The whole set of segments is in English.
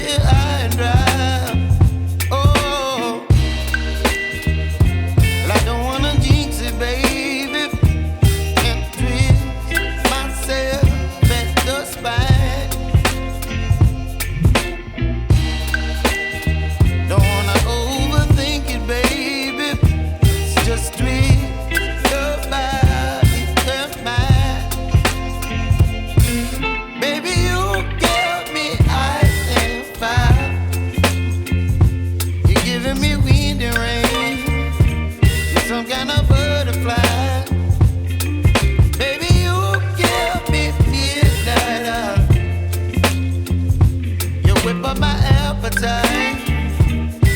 here high and dry. Oh, well, I don't wanna jinx it, baby, and twist myself at the spine. Don't wanna overthink it, baby. It's just twist your body and mine. Baby, you give me ice and fire. You're giving me wind and rain. You're some kind of butterfly. Baby, you give me midnight oil. You whip up my appetite.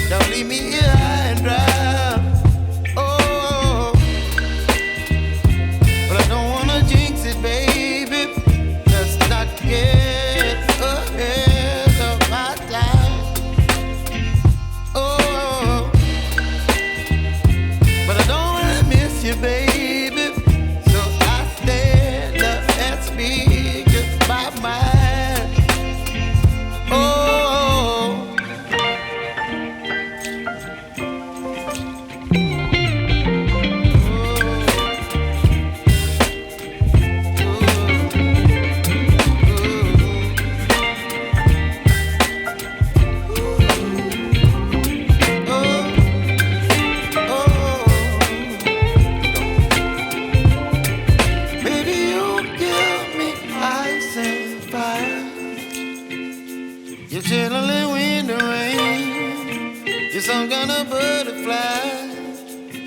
Don't leave me here high and dry. Oh, but I don't wanna jinx it, baby. Let's not get ahead of my time. Oh, but I don't wanna miss you, baby. So I stand up and speak just my mind. Oh. Baby, you give me ice and fire. You're chilling in wind and rain. You're some kind of butterfly.